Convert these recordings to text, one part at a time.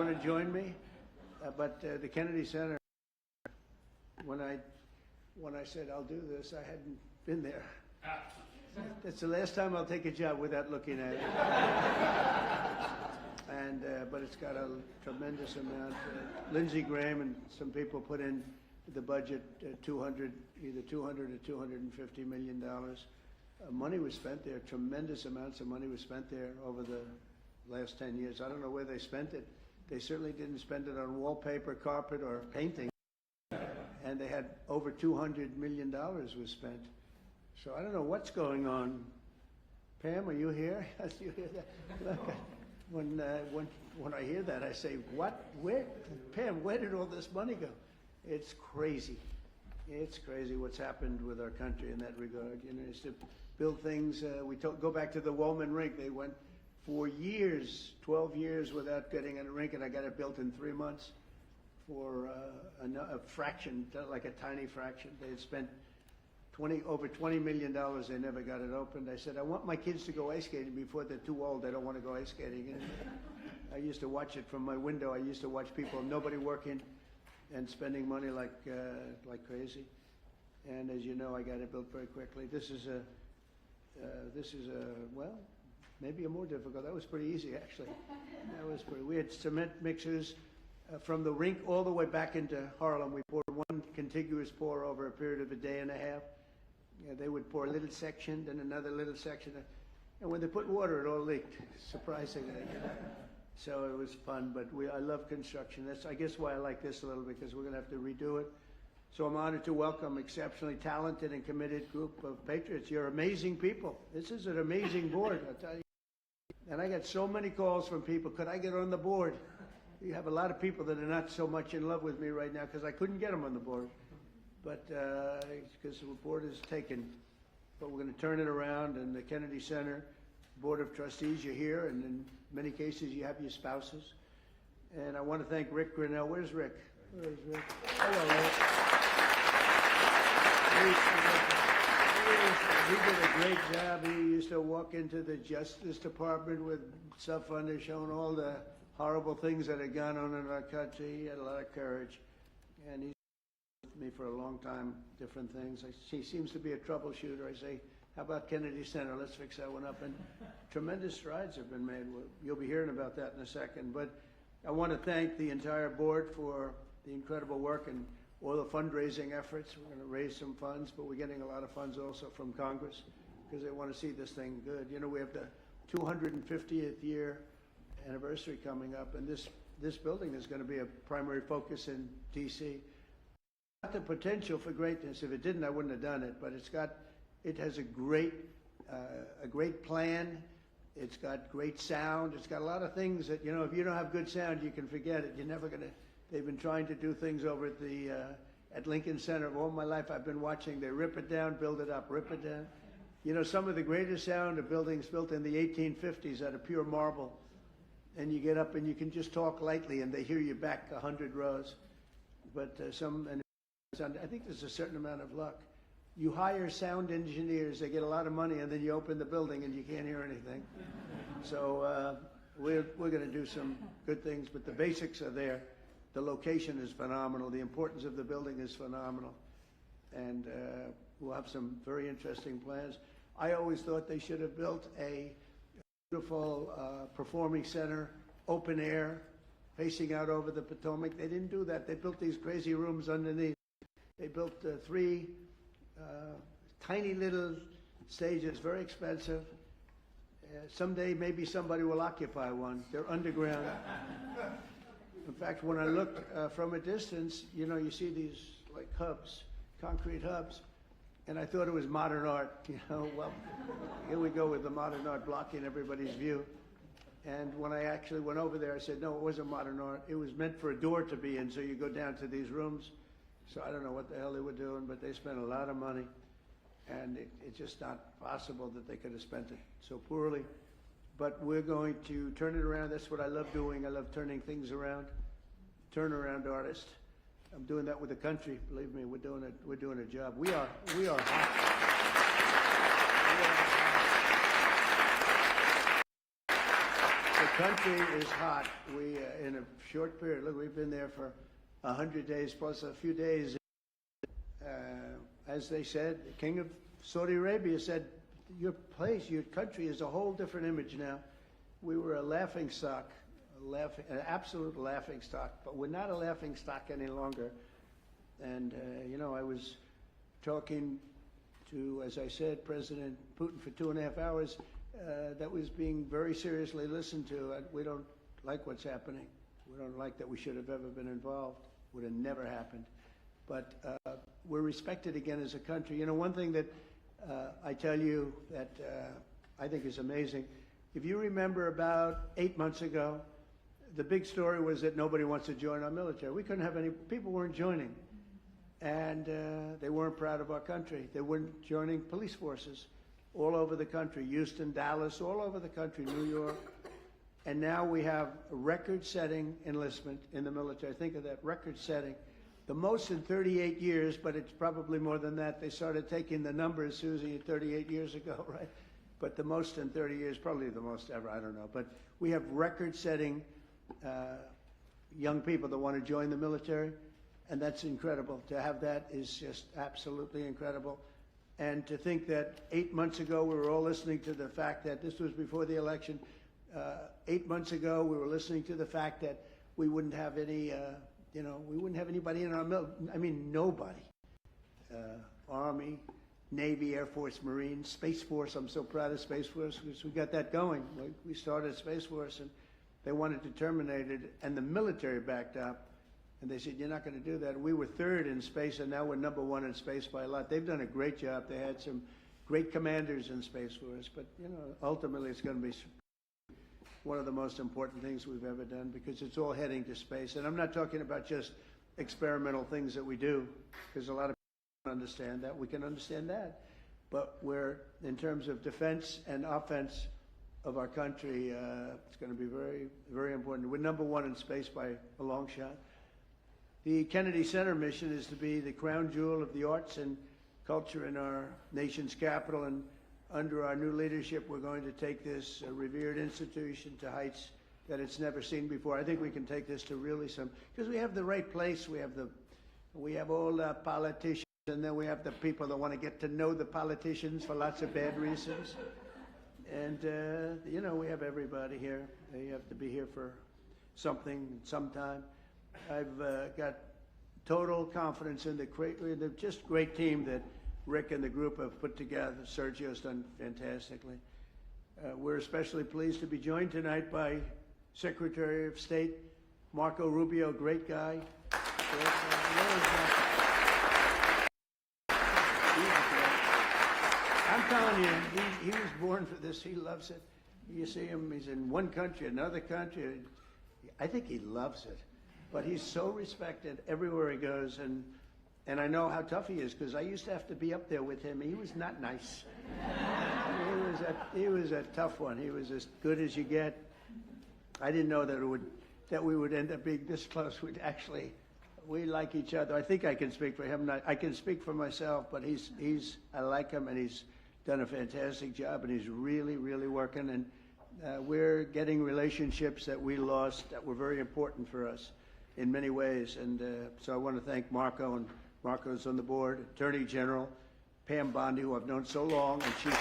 want to join me, but the Kennedy Center, when I said I'll do this, I hadn't been there. That's the last time I'll take a job without looking at it. And but it's got a tremendous amount. Lindsey Graham and some people put in the budget either 200 or $250 million. Money was spent there. Tremendous amounts of money was spent there over the last 10 years. I don't know where they spent it. They certainly didn't spend it on wallpaper, carpet, or painting. And they had over $200 million was spent. So I don't know what's going on. Pam, are you here? You hear that? Look, when I hear that, I say, what? Where? Pam, where did all this money go? It's crazy. It's crazy what's happened with our country in that regard. You know, it's to build things. Go back to the Wollman rink. They went for years, 12 years without getting a rink, and I got it built in 3 months for a fraction, like a tiny fraction. They had spent over $20 million. They never got it opened. I said, I want my kids to go ice skating before they're too old. They don't want to go ice skating. And I used to watch it from my window. I used to watch people, nobody working, and spending money like crazy. And as you know, I got it built very quickly. This is well, maybe a more difficult. That was pretty easy, actually. We had cement mixers from the rink all the way back into Harlem. We poured one contiguous pour over a period of a day and a half. Yeah, they would pour a little section, then another little section. And when they put water, it all leaked, surprisingly. So it was fun, but I love construction. That's, I guess, why I like this a little, because we're going to have to redo it. So I'm honored to welcome exceptionally talented and committed group of patriots. You're amazing people. This is an amazing board, I'll tell you. And I got so many calls from people, could I get on the board? You have a lot of people that are not so much in love with me right now because I couldn't get them on the board. But because the board is taken. But we're going to turn it around, and the Kennedy Center Board of Trustees, you're here, and in many cases you have your spouses. And I want to thank Rick Grinnell. Where's Rick? Where's Rick? Hello, Rick. He did a great job. He used to walk into the Justice Department with stuff on there showing all the horrible things that had gone on in our country. He had a lot of courage. And he's with me for a long time, different things. He seems to be a troubleshooter. I say, how about Kennedy Center? Let's fix that one up. And tremendous strides have been made. You'll be hearing about that in a second. But I want to thank the entire board for the incredible work and all the fundraising efforts. We're going to raise some funds, but we're getting a lot of funds also from Congress because they want to see this thing good. You know, we have the 250th year anniversary coming up, and this building is going to be a primary focus in D.C. Got the potential for greatness. If it didn't, I wouldn't have done it. But it has a great plan. It's got great sound. It's got a lot of things that, you know, if you don't have good sound, you can forget it. You're never going to. They've been trying to do things over at the at Lincoln Center. All my life I've been watching. They rip it down, build it up, rip it down. You know, some of the greatest sound of buildings built in the 1850s out of pure marble. And you get up and you can just talk lightly and they hear you back 100 rows. But I think there's a certain amount of luck. You hire sound engineers, they get a lot of money, and then you open the building and you can't hear anything. So we're going to do some good things, but the basics are there. The location is phenomenal. The importance of the building is phenomenal. And we'll have some very interesting plans. I always thought they should have built a beautiful performing center, open air, facing out over the Potomac. They didn't do that. They built these crazy rooms underneath. They built 3 tiny little stages, very expensive. Someday maybe somebody will occupy one. They're underground. In fact, when I look from a distance, you know, you see these like hubs, concrete hubs, and I thought it was modern art. You know, well, here we go with the modern art blocking everybody's view. And when I actually went over there, I said, no, it wasn't modern art. It was meant for a door to be in, so you go down to these rooms. So I don't know what the hell they were doing, but they spent a lot of money, and it's just not possible that they could have spent it so poorly. But we're going to turn it around. That's what I love doing. I love turning things around. Turnaround artist. I'm doing that with the country. Believe me, we're doing a job. We are hot. country is hot. We, in a short period, look, we've been there for 100 days plus a few days. As they said, the King of Saudi Arabia said, your place, your country is a whole different image now. We were a laughing stock, an absolute laughing stock, but we're not a laughing stock any longer. And, I was talking to, as I said, President Putin for 2.5 hours. That was being very seriously listened to. We don't like what's happening. We don't like that we should have ever been involved. Would have never happened. But we're respected again as a country. One thing that I tell you that I think is amazing, if you remember about 8 months ago, the big story was that nobody wants to join our military. We couldn't have any, people weren't joining. And they weren't proud of our country. They weren't joining police forces all over the country, Houston, Dallas, all over the country, New York. And now we have a record-setting enlistment in the military. Think of that, record-setting. The most in 38 years, but it's probably more than that. They started taking the numbers, Susie, 38 years ago, right? But the most in 30 years, probably the most ever, I don't know. But we have record-setting young people that want to join the military, and that's incredible. To have that is just absolutely incredible. And to think that 8 months ago we were all listening to the fact that this was before the election. 8 months ago we were listening to the fact that we wouldn't have any, we wouldn't have anybody in our military. I mean, nobody. Army, Navy, Air Force, Marines, Space Force. I'm so proud of Space Force because we got that going. We started Space Force and they wanted to terminate it, and the military backed up. And they said, you're not going to do that. We were third in space, and now we're number one in space by a lot. They've done a great job. They had some great commanders in Space Force. But, ultimately it's going to be one of the most important things we've ever done because it's all heading to space. And I'm not talking about just experimental things that we do because a lot of people don't understand that. We can understand that. But we're, in terms of defense and offense of our country, it's going to be very, very important. We're number one in space by a long shot. The Kennedy Center mission is to be the crown jewel of the arts and culture in our nation's capital, and under our new leadership, we're going to take this revered institution to heights that it's never seen before. I think we can take this to really because we have the right place. We have all the politicians, and then we have the people that want to get to know the politicians for lots of bad reasons. And, we have everybody here. They have to be here for something, sometime. I've got total confidence in the just great team that Rick and the group have put together. Sergio's done fantastically. We're especially pleased to be joined tonight by Secretary of State Marco Rubio, great guy. I'm telling you, he was born for this. He loves it. You see him, he's in one country, another country. I think he loves it. But he's so respected everywhere he goes, and I know how tough he is because I used to have to be up there with him. He was not nice. He was a tough one. He was as good as you get. I didn't know that we would end up being this close. We like each other. I think I can speak for him. I can speak for myself, but I like him, and he's done a fantastic job, and he's really, really working. And we're getting relationships that we lost that were very important for us in many ways. And so I want to thank Marco, and Marco's on the board, Attorney General Pam Bondi, who I've known so long, and she's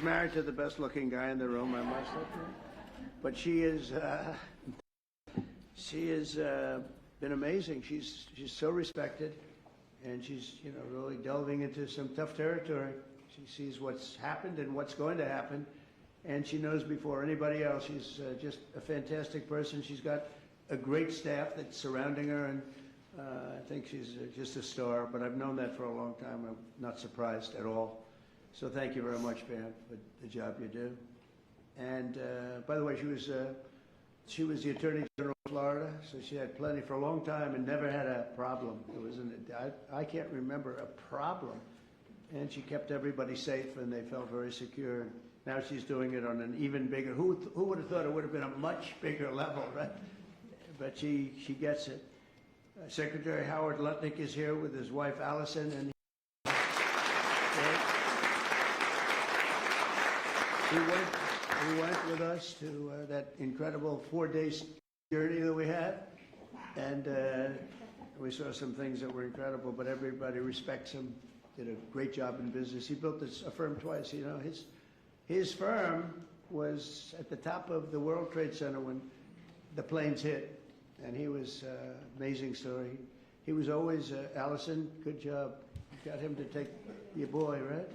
married to the best looking guy in the room, I must admit. But she has been amazing. She's so respected, and she's really delving into some tough territory. She sees what's happened and what's going to happen, and she knows before anybody else. She's just a fantastic person. She's got a great staff that's surrounding her, and I think she's just a star. But I've known that for a long time. I'm not surprised at all. So thank you very much, Pam, for the job you do. And by the way, she was the Attorney General of Florida, so she had plenty for a long time and never had a problem. I can't remember a problem. And she kept everybody safe, and they felt very secure. Now she's doing it on an even bigger. Who would have thought it would have been a much bigger level, right? But she gets it. Secretary Howard Lutnick is here with his wife Allison, and He went with us to that incredible 4-day journey that we had, and we saw some things that were incredible, but everybody respects him. Did a great job in business. He built a firm twice. You know, his firm was at the top of the World Trade Center when the planes hit, and he was amazing story. He was always Allison. Good job. You got him to take your boy, right?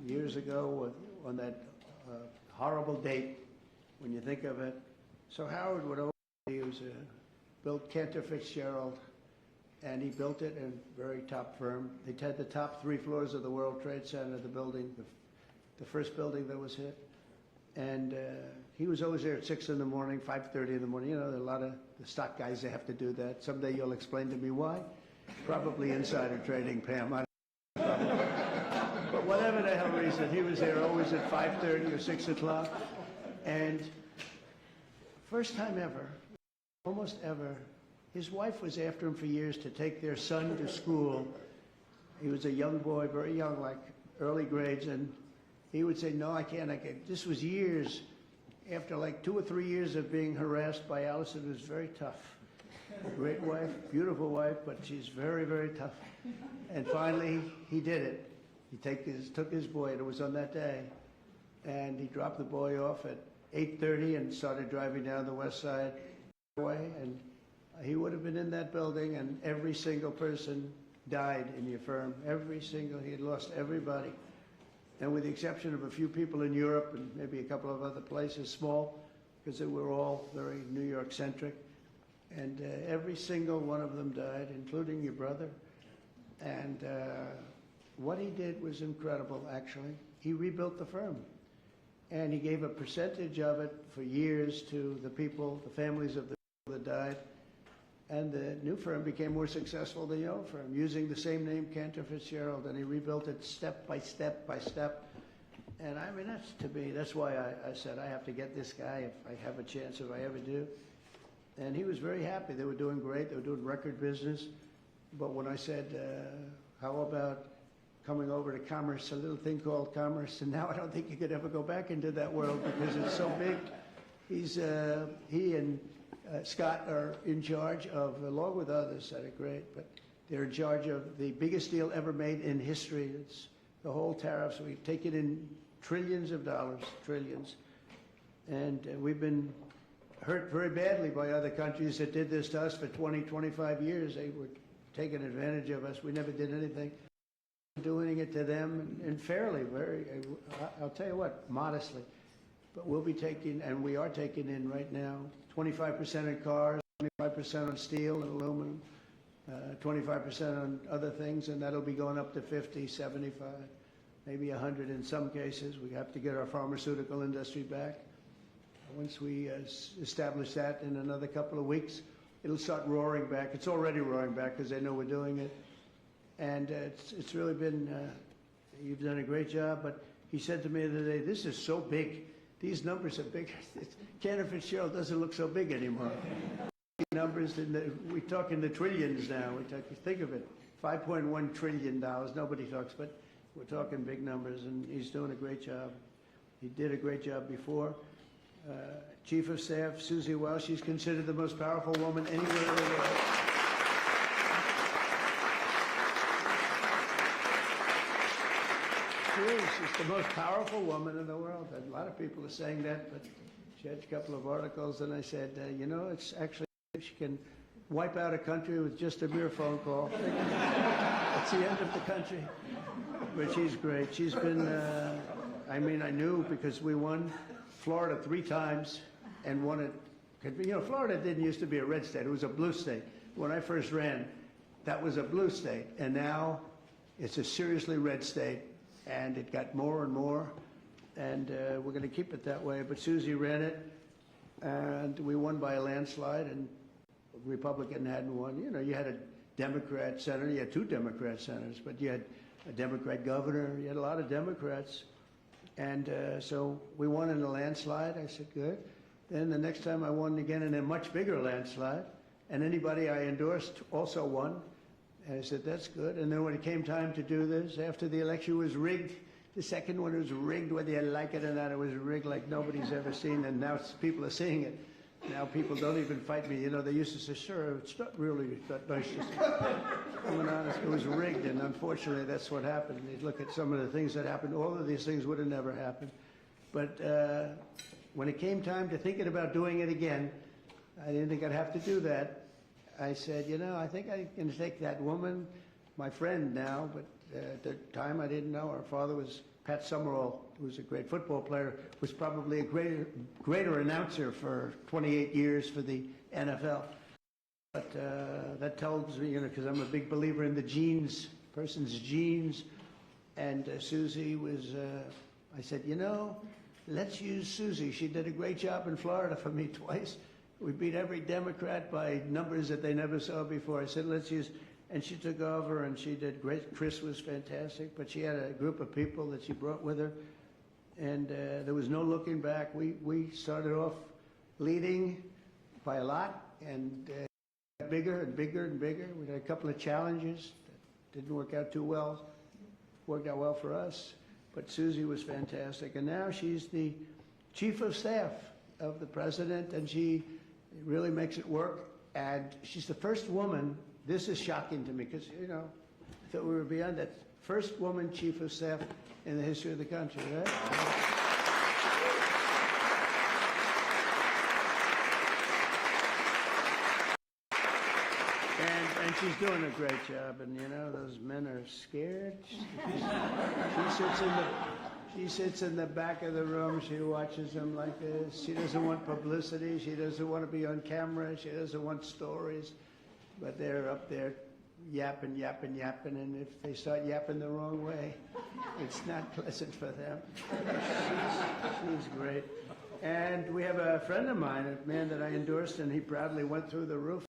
Years ago on that horrible date, when you think of it. So Howard would always, he was built Cantor Fitzgerald, and he built it in a very top firm. They had the top 3 floors of the World Trade Center, the building, the first building that was hit. And he was always there at 6 in the morning, 5:30 in the morning. You know, there are a lot of the stock guys that have to do that. Someday you'll explain to me why. Probably insider trading, Pam. I don't know. But whatever the hell reason, he was there always at 5:30 or 6 o'clock. And first time ever, almost ever, his wife was after him for years to take their son to school. He was a young boy, very young, like early grades, and he would say, no, I can't. This was years after like 2 or 3 years of being harassed by Allison. It was very tough. Great wife, beautiful wife, but she's very, very tough. And finally, he did it. He took his boy, and it was on that day, and he dropped the boy off at 8:30 and started driving down the West Side Highway, and he would have been in that building, and every single person died in your firm. He had lost everybody. And with the exception of a few people in Europe and maybe a couple of other places, small, because they were all very New York-centric. And every single one of them died, including your brother. And what he did was incredible, actually. He rebuilt the firm. And he gave a percentage of it for years to the people, the families of the people that died. And the new firm became more successful than the old firm, using the same name, Cantor Fitzgerald, and he rebuilt it step by step by step. And I mean, that's why I said I have to get this guy if I have a chance, if I ever do. And he was very happy. They were doing great. They were doing record business. But when I said, how about coming over to commerce, a little thing called commerce, and now I don't think you could ever go back into that world because it's so big. He and Scott are in charge of, along with others that are great, but they're in charge of the biggest deal ever made in history. It's the whole tariffs. We've taken in trillions of dollars, trillions. And we've been hurt very badly by other countries that did this to us for 20, 25 years. They were taking advantage of us. We never did anything. Doing it to them, and fairly, I'll tell you what, modestly. But we'll be taking, and we are taking in right now, 25% in cars, 25% on steel and aluminum, 25% on other things, and that'll be going up to 50, 75, maybe 100 in some cases. We have to get our pharmaceutical industry back. Once we establish that in another couple of weeks, it'll start roaring back. It's already roaring back because they know we're doing it. And it's really been, you've done a great job, but he said to me the other day, this is so big. These numbers are big. Cantor Fitzgerald doesn't look so big anymore. Numbers, we talk in the trillions now. Think of it, $5.1 trillion. Nobody talks, but we're talking big numbers, and he's doing a great job. He did a great job before. Chief of Staff, Susie Welsh, she's considered the most powerful woman anywhere in the world. She's the most powerful woman in the world. And a lot of people are saying that, but she had a couple of articles, and I said, you know, it's actually, she can wipe out a country with just a mere phone call. That's the end of the country. But she's great. She's been, I mean, I knew because we won Florida 3 times and won it. You know, Florida didn't used to be a red state. It was a blue state. When I first ran, that was a blue state. And now it's a seriously red state. And it got more and more, and we're going to keep it that way. But Susie ran it, and we won by a landslide, and a Republican hadn't won. You know, you had a Democrat senator, you had 2 Democrat senators, but you had a Democrat governor, you had a lot of Democrats. And so we won in a landslide. I said, good. Then the next time I won again in a much bigger landslide, and anybody I endorsed also won. And I said, that's good. And then when it came time to do this, after the election was rigged, The second one was rigged, whether you like it or not. It was rigged like nobody's ever seen, and now people are seeing it. Now people don't even fight me. You know, they used to say, sir, it's not really that nice. I'm honest, it was rigged, and unfortunately that's what happened. You look at some of the things that happened. All of these things would have never happened. But when it came time to thinking about doing it again, I didn't think I'd have to do that. I said, you know, I think I can take that woman, my friend now, but at the time I didn't know. Her father was Pat Summerall, who was a great football player, was probably a greater announcer for 28 years for the NFL. But that tells me, you know, because I'm a big believer in the genes, person's genes. And Susie was, I said, you know, let's use Susie. She did a great job in Florida for me twice. We beat every Democrat by numbers that they never saw before. I said, let's use, and she took over and she did great. Chris was fantastic, but she had a group of people that she brought with her. And there was no looking back. We started off leading by a lot and got bigger and bigger and bigger. We had a couple of challenges that didn't work out too well. Worked out well for us, but Susie was fantastic. And now she's the chief of staff of the president, and she really makes it work. And she's the first woman, this is shocking to me, because, you know, I thought we were beyond that. First woman chief of staff in the history of the country, right? And she's doing a great job, and you know, those men are scared. She sits in the back of the room, she watches them like this. She doesn't want publicity, she doesn't want to be on camera, she doesn't want stories, but they're up there yapping, yapping, yapping, and if they start yapping the wrong way, it's not pleasant for them. She's great. And we have a friend of mine, a man that I endorsed, and he proudly went through the roof.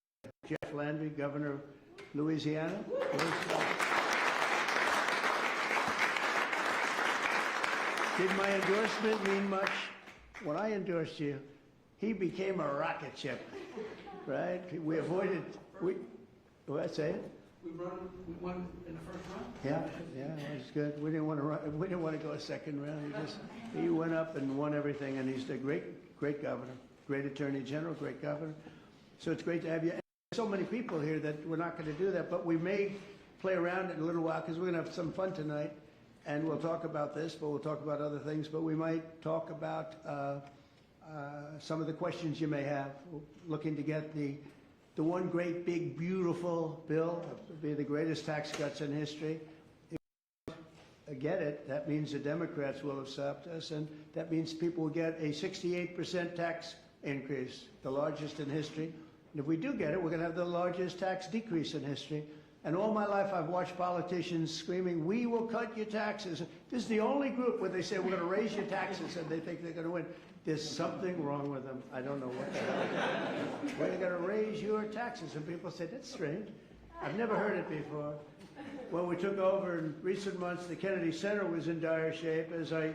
Jeff Landry, governor of Louisiana. Did my endorsement mean much? When I endorsed you, he became a rocket ship, right? We avoided, what I say? We won in the first round. Yeah, it was good. We didn't want to run, we didn't want to go a second round. He went up and won everything, and he's a great governor, great attorney general, great governor. So it's great to have you. And so many people here that we're not going to do that, but we may play around in a little while because we're going to have some fun tonight, and we'll talk about this, but we'll talk about other things. But we might talk about some of the questions you may have. We're looking to get the one great, big, beautiful bill. It will be the greatest tax cuts in history. If we get it, that means the Democrats will have stopped us, and that means people will get a 68% tax increase, the largest in history. And if we do get it, we're going to have the largest tax decrease in history. And all my life I've watched politicians screaming, we will cut your taxes. This is the only group where they say we're going to raise your taxes and they think they're going to win. There's something wrong with them. I don't know what the hell. We're going to raise your taxes. And people say, that's strange. I've never heard it before. When we took over in recent months, the Kennedy Center was in dire shape. As I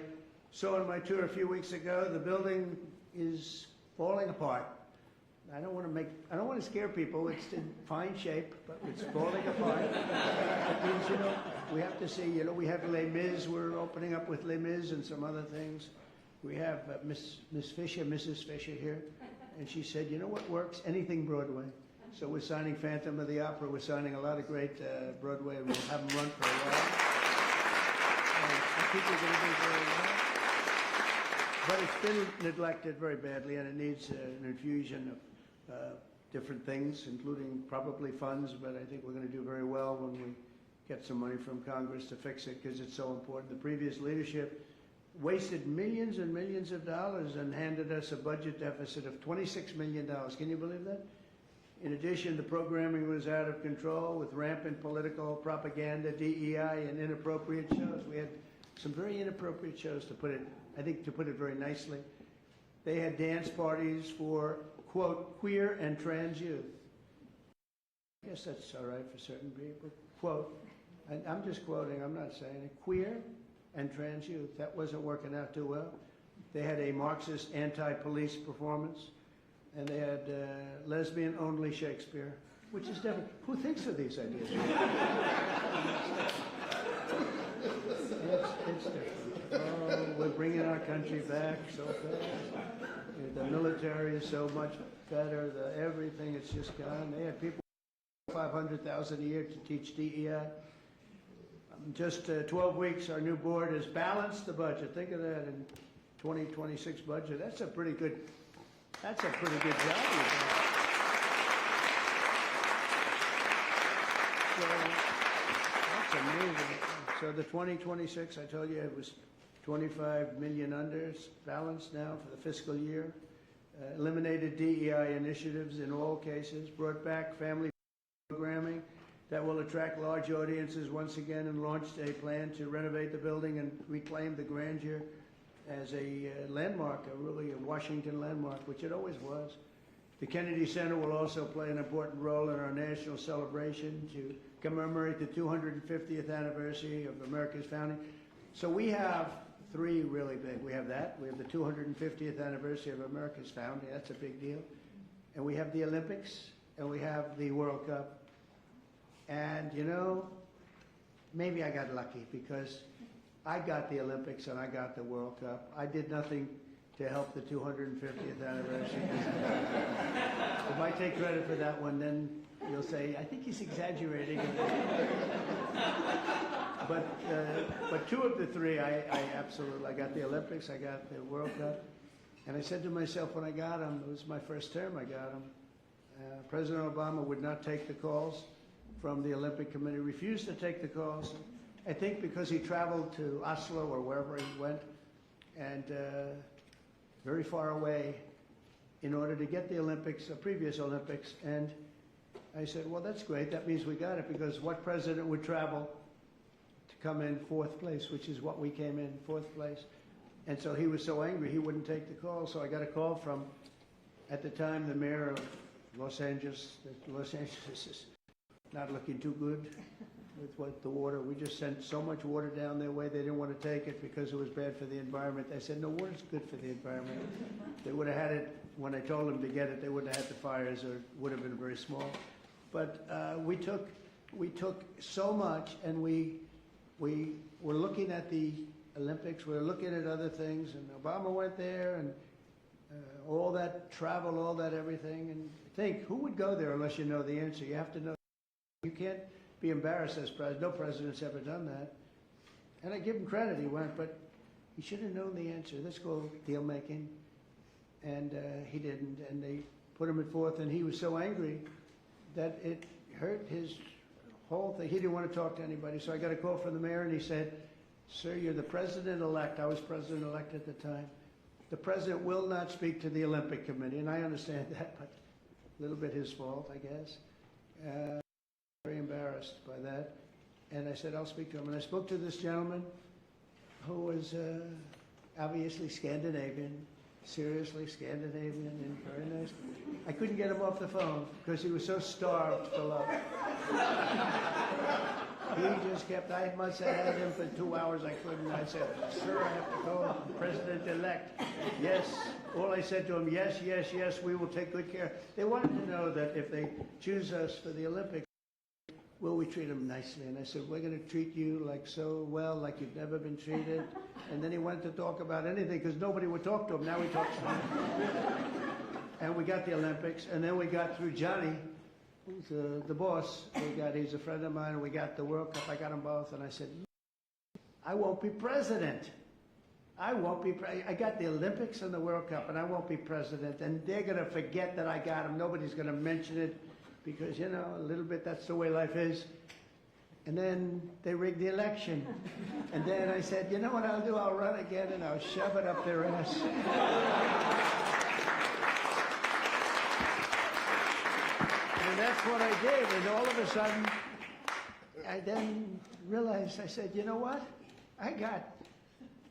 saw on my tour a few weeks ago, the building is falling apart. I don't want to scare people. It's in fine shape, but it's falling apart. That means, you know, we have to see, you know, we have Les Mis. We're opening up with Les Mis and some other things. We have Mrs. Fisher here, and she said, you know what works? Anything Broadway. So we're signing Phantom of the Opera. We're signing a lot of great Broadway, and we'll have them run for a while. I think we're going to do very well. But it's been neglected very badly, and it needs an infusion of different things, including probably funds, but I think we're going to do very well when we get some money from Congress to fix it because it's so important. The previous leadership wasted millions and millions of dollars and handed us a budget deficit of $26 million. Can you believe that? In addition, the programming was out of control with rampant political propaganda, DEI, and inappropriate shows. We had some very inappropriate shows, to put it very nicely. They had dance parties for, quote, queer and trans youth. I guess that's all right for certain people. Quote, and I'm just quoting, I'm not saying it, queer and trans youth. That wasn't working out too well. They had a Marxist anti-police performance, and they had lesbian-only Shakespeare, which is different. Who thinks of these ideas? It's different. Oh, we're bringing our country back so fast. The military is so much better. Everything, it's just gone. They had people $500,000 a year to teach DEI. Just 12 weeks, our new board has balanced the budget. Think of that in 2026 budget. That's a pretty good job you've done. So that's amazing. So the 2026, I told you it was 25 million under, balanced now for the fiscal year. Eliminated DEI initiatives in all cases, brought back family programming that will attract large audiences once again, and launched a plan to renovate the building and reclaim the grandeur as a landmark, really a Washington landmark, which it always was. The Kennedy Center will also play an important role in our national celebration to commemorate the 250th anniversary of America's founding. So we have three really big. We have that. We have the 250th anniversary of America's founding. That's a big deal. And we have the Olympics, and we have the World Cup. And, you know, maybe I got lucky because I got the Olympics and I got the World Cup. I did nothing to help the 250th anniversary. If I take credit for that one, then you'll say, I think he's exaggerating. But two of the three, I absolutely, I got the Olympics, I got the World Cup. And I said to myself when I got them, it was my first term I got them, President Obama would not take the calls from the Olympic Committee, refused to take the calls. I think because he traveled to Oslo or wherever he went, and very far away in order to get the Olympics, the previous Olympics. And I said, well, that's great. That means we got it, because what president would travel to come in fourth place, which is what we came in, fourth place. And so he was so angry he wouldn't take the call. So I got a call from, at the time, the mayor of Los Angeles. Los Angeles is not looking too good with the water. We just sent so much water down their way, they didn't want to take it because it was bad for the environment. I said, no, water's good for the environment. They would have had it, when I told them to get it, they wouldn't have had the fires, or it would have been very small. But we took so much, and we were looking at the Olympics, we were looking at other things, and Obama went there, and all that travel, all that everything. And think, who would go there unless you know the answer? You have to know. You can't be embarrassed as president. No president's ever done that. And I give him credit, he went, but he should have known the answer. Let's go deal making. And he didn't. And they put him at fourth, and he was so angry that it hurt his whole thing. He didn't want to talk to anybody. So I got a call from the mayor, and he said, sir, you're the president-elect. I was president-elect at the time. The president will not speak to the Olympic Committee. And I understand that, but a little bit his fault, I guess. Very embarrassed by that. And I said, I'll speak to him. And I spoke to this gentleman who was obviously Scandinavian, seriously Scandinavian, and very nice. I couldn't get him off the phone because he was so starved for love. He just kept, I must have had him for 2 hours. I couldn't. I said, sir, I have to go. President-elect. Yes. All I said to him, yes, yes, yes, we will take good care. They wanted to know that if they choose us for the Olympics, will we treat them nicely? And I said, we're going to treat you like so well, like you've never been treated. And then he wanted to talk about anything because nobody would talk to him. Now he talks to him. And we got the Olympics, and then we got through Johnny, who's the boss. He's a friend of mine, and we got the World Cup. I got them both, and I said, I won't be president. I won't be. I got the Olympics and the World Cup, and I won't be president. And they're going to forget that I got them. Nobody's going to mention it. Because, you know, a little bit, that's the way life is. And then they rigged the election. And then I said, you know what I'll do? I'll run again and I'll shove it up their ass. And that's what I did. And all of a sudden, I then realized, I said, you know what? I got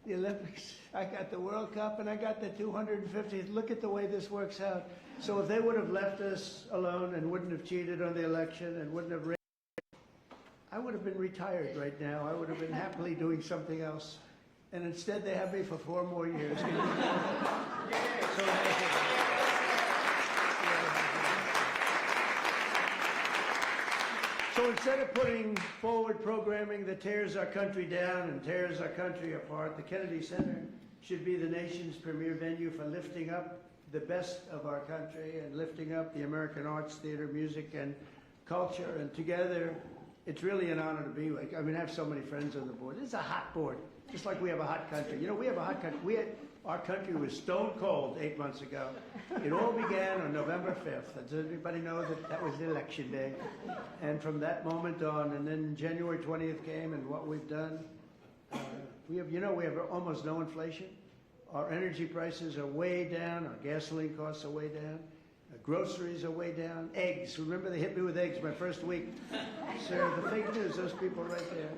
the Olympics, I got the World Cup, and I got the 250th. Look at the way this works out. So if they would have left us alone and wouldn't have cheated on the election and wouldn't have rigged, I would have been retired right now. I would have been happily doing something else. And instead they have me for 4 more years. So So instead of putting forward programming that tears our country down and tears our country apart, the Kennedy Center should be the nation's premier venue for lifting up the best of our country and lifting up the American arts, theater, music, and culture. And together, it's really an honor to be like. I mean, I have so many friends on the board. It's a hot board, just like we have a hot country. You know, we have a hot country. Our country was stone cold 8 months ago. It all began on November 5th. Does everybody know that that was election day? And from that moment on, and then January 20th came, and what we've done, we have almost no inflation. Our energy prices are way down. Our gasoline costs are way down. Groceries are way down. Eggs. Remember they hit me with eggs my first week. Sir, the fake news, those people right there.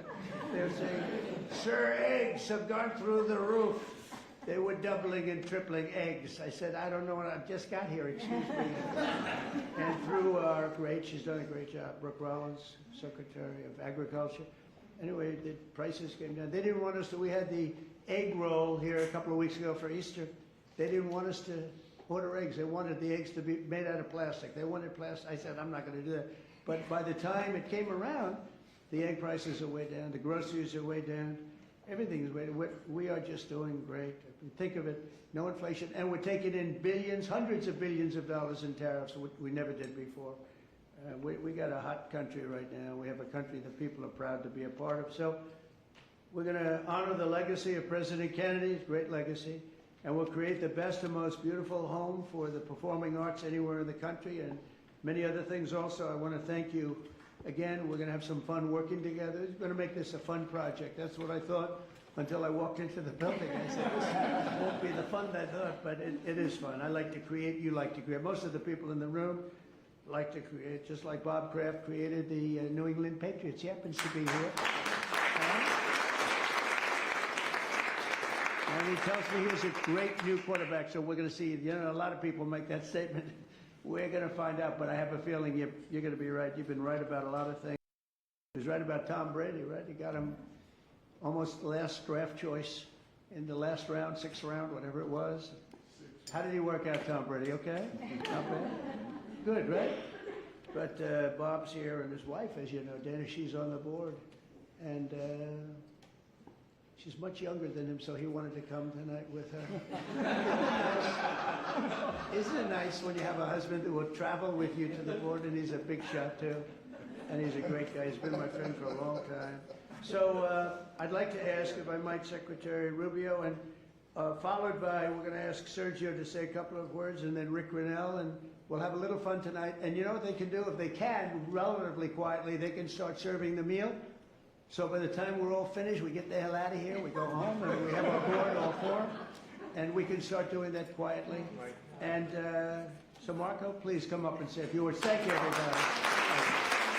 They're saying, sir, eggs have gone through the roof. They were doubling and tripling eggs. I said, I don't know what I just got here, excuse me. And through our she's done a great job, Brooke Rollins, Secretary of Agriculture. Anyway, the prices came down. They didn't want us to, we had the egg roll here a couple of weeks ago for Easter. They didn't want us to order eggs. They wanted the eggs to be made out of plastic. They wanted plastic. I said, I'm not going to do that. But by the time it came around, the egg prices are way down. The groceries are way down. Everything is way down. We are just doing great. Think of it, no inflation. And we're taking in billions, hundreds of billions of dollars in tariffs, which we never did before. We got a hot country right now. We have a country that people are proud to be a part of. So we're going to honor the legacy of President Kennedy's great legacy. And we'll create the best and most beautiful home for the performing arts anywhere in the country and many other things also. I want to thank you again. We're going to have some fun working together. We're going to make this a fun project. That's what I thought until I walked into the building. I said, this won't be the fun I thought, but it is fun. I like to create. You like to create. Most of the people in the room like to create, just like Bob Kraft created the New England Patriots. He happens to be here. And he tells me he's a great new quarterback, so we're going to see. You know, a lot of people make that statement. We're going to find out, but I have a feeling you're going to be right. You've been right about a lot of things. He was right about Tom Brady, right? You got him almost the last draft choice in the last round, sixth round, whatever it was. How did he work out, Tom Brady? Okay? Not bad? Good, right? But Bob's here, and his wife, as you know, Dana, she's on the board. And she's much younger than him, so he wanted to come tonight with her. Isn't it nice when you have a husband who will travel with you to the board, and he's a big shot, too. And he's a great guy. He's been my friend for a long time. So I'd like to ask, if I might, Secretary Rubio, and followed by, we're going to ask Sergio to say a couple of words, and then Rick Grinnell, and we'll have a little fun tonight. And you know what they can do? If they can, relatively quietly, they can start serving the meal. So by the time we're all finished, we get the hell out of here, we go home, and we have our board, all four, and we can start doing that quietly. And so Marco, please come up and say a few words. Thank you, everybody.